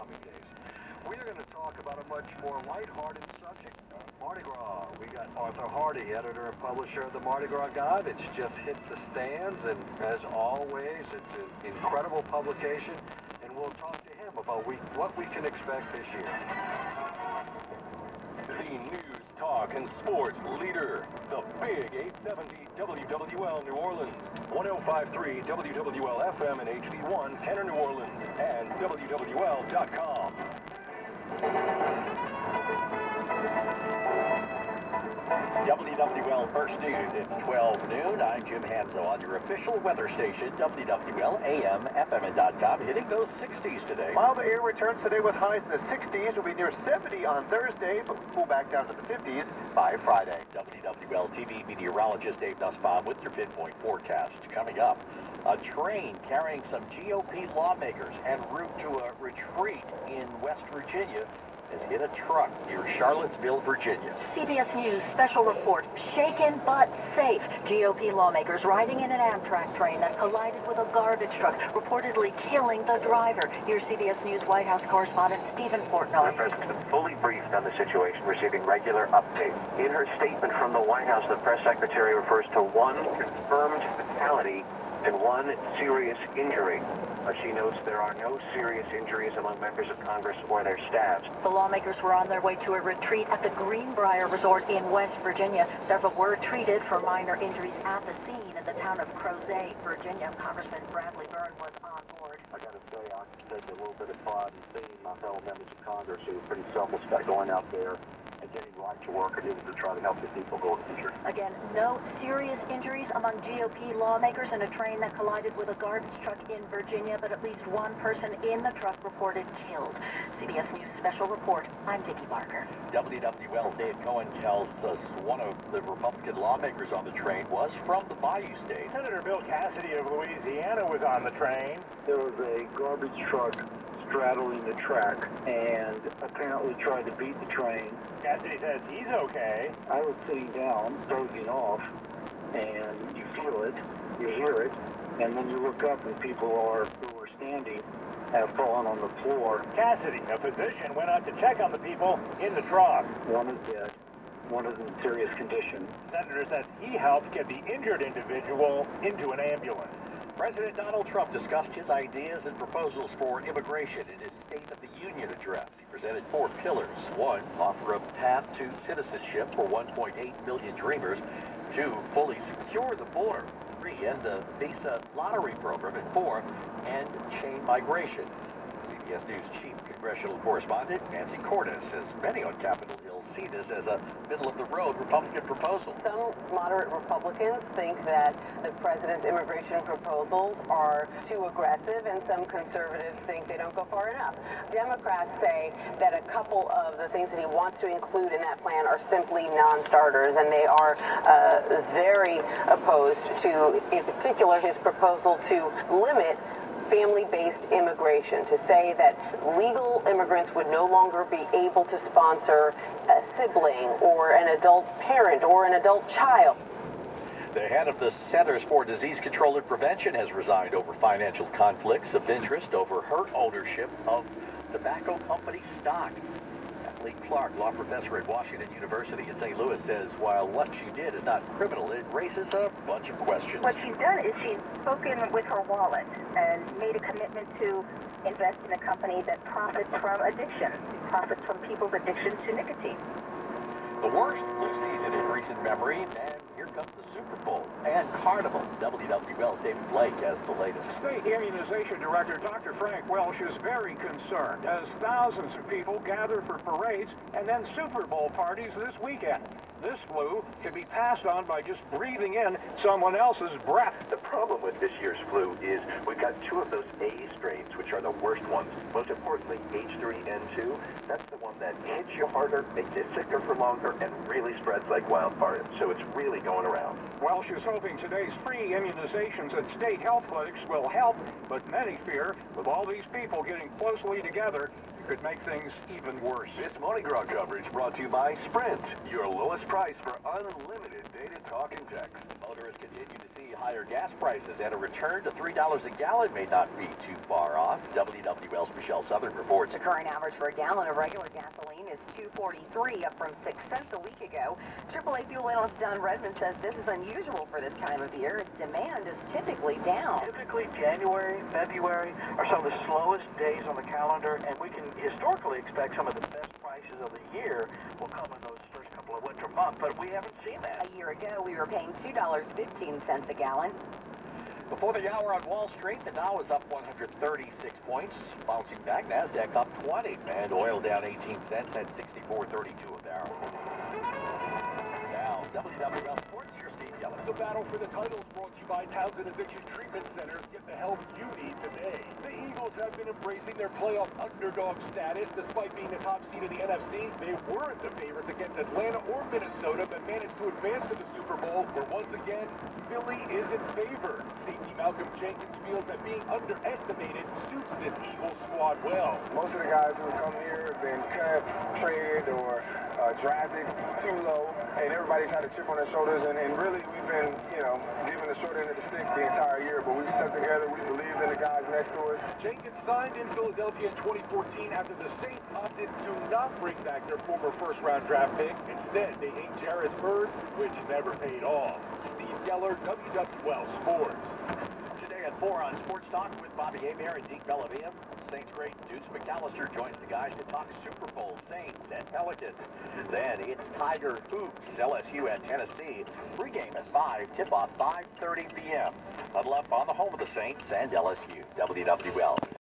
coming days. We are going to talk about a much more lighthearted subject, Mardi Gras. We got Arthur Hardy, editor and publisher of the Mardi Gras Guide. It's just hit the stands, and as always, it's an incredible publication, and we'll talk to him about what we can expect this year. The news, talk, and sports leader, the Big 870 WWL New Orleans, 105.3 WWL FM and HD1 Kenner New Orleans, and WWL.com. WWL First News, it's 12 noon. I'm Jim Hanzo on your official weather station, WWL AM, FM, and .com, hitting those 60s today. Mild air returns today with highs in the 60s. We'll be near 70 on Thursday, but we'll cool back down to the 50s by Friday. WWL TV meteorologist Dave Nussbaum with your pinpoint forecast. Coming up, a train carrying some GOP lawmakers en route to a retreat in West Virginia has hit a truck near Charlottesville, Virginia. CBS News special report, shaken but safe. GOP lawmakers riding in an Amtrak train that collided with a garbage truck, reportedly killing the driver. Here's CBS News White House correspondent Stephen Portnoy. The president has been fully briefed on the situation, receiving regular updates. In her statement from the White House, the press secretary refers to one confirmed fatality and one serious injury. She notes there are no serious injuries among members of Congress or their staffs. The lawmakers were on their way to a retreat at the Greenbrier Resort in West Virginia. Several were treated for minor injuries at the scene in the town of Crozet, Virginia. Congressman Bradley Byrne was on board. I got to say, I can take a little bit of pride in seeing my fellow members of Congress who are pretty selfless about going out there and getting right to work and able to try to help the people go injured. Again, no serious injuries among GOP lawmakers in a train that collided with a garbage truck in Virginia, but at least one person in the truck reported killed. CBS News special report. I'm Vicki Barker. WWL Dave Cohen tells us one of the Republican lawmakers on the train was from the Bayou State. Senator Bill Cassidy of Louisiana was on the train. There was a garbage truck straddling the track and apparently tried to beat the train. Cassidy says he's okay. I was sitting down, dozing off, and you feel it, you hear it, and then you look up and people who are standing have fallen on the floor. Cassidy, a physician, went out to check on the people in the truck. One is dead. One is in serious condition. The senator says he helped get the injured individual into an ambulance. President Donald Trump discussed his ideas and proposals for immigration in his State of the Union address. He presented 4 pillars. 1, offer a path to citizenship for 1.8 million dreamers. 2, fully secure the border. 3, end the visa lottery program. And 4, end chain migration. CBS News chief congressional correspondent Nancy Cordes says many on Capitol Hill see this as a middle-of-the-road Republican proposal. Some moderate Republicans think that the president's immigration proposals are too aggressive, and some conservatives think they don't go far enough. Democrats say that a couple of the things that he wants to include in that plan are simply non-starters, and they are very opposed to, in particular, his proposal to limit family-based immigration, to say that legal immigrants would no longer be able to sponsor a sibling or an adult parent or an adult child. The head of the Centers for Disease Control and Prevention has resigned over financial conflicts of interest over her ownership of tobacco company stock. Lee Clark, law professor at Washington University in St. Louis, says while what she did is not criminal, it raises a bunch of questions. What she's done is she's spoken with her wallet and made a commitment to invest in a company that profits from addiction, profits from people's addiction to nicotine. The worst flu season in recent memory, and here comes the Super Bowl and Carnival. WWL's David Blake has the latest. State Immunization Director Dr. Frank Welsh is very concerned as thousands of people gather for parades and then Super Bowl parties this weekend. This flu can be passed on by just breathing in someone else's breath. The problem with this year's flu is we've got 2 of those A strains, which are the worst ones. Most importantly, H3N2, that's the one that hits you harder, makes you sicker for longer, and really spreads like wildfire. So it's really going around. Welsh is hoping today's free immunizations at state health clinics will help, but many fear with all these people getting closely together, could make things even worse. This Mardi Gras coverage brought to you by Sprint, your lowest price for unlimited data, talk, and text. Motorists continue to see higher gas prices, and a return to $3 a gallon may not be too far off. WWL's Michelle Southern reports. The current average for a gallon of regular gasoline is $2.43, up from 6 cents a week ago. AAA fuel analyst Don Redmond says this is unusual for this time of year, as demand is typically down. Typically, January, February are some of the slowest days on the calendar, and we can historically expect some of the best prices of the year will come in those first couple of winter months, but we haven't seen that. A year ago, we were paying $2.15 a gallon. Before the hour on Wall Street, the Dow is up 136 points, bouncing back. NASDAQ up 20, and oil down 18 cents at $64.32 a barrel. Now, WWL Sports, your Steve Yellen. The battle for the title is brought to you by Townsend Addiction Treatment Centers. Get the help you need today. The Eagles have been embracing their playoff underdog status. Despite being the top seed in the NFC, they weren't the favorites against Atlanta or Minnesota, but managed to advance to the Super Bowl, where once again, Philly is in favor. Safety Malcolm Jenkins feels that being underestimated suits this Eagles squad well. Most of the guys who come here have been cut, traded, or drafted too low, and everybody's had a chip on their shoulders, and really we've been, given the short end of the stick the entire year, but we stuck together, we believed in the guys next to us. Jenkins signed in Philadelphia in 2014 after the Saints opted to not bring back their former first-round draft pick. Instead, they inked Jarvis Bird, which never paid off. Steve Geller, WWL Sports. Today at 4 on Sports Talk with Bobby Hebert and Deke Bellavia. Saints great Deuce McAllister joins the guys to talk Super Bowl, Saints, and Pelicans. Then it's Tiger Hoops, LSU at Tennessee. Pregame at 5, tip-off 5:30 p.m. Huddle up on the home of the Saints and LSU. WWL.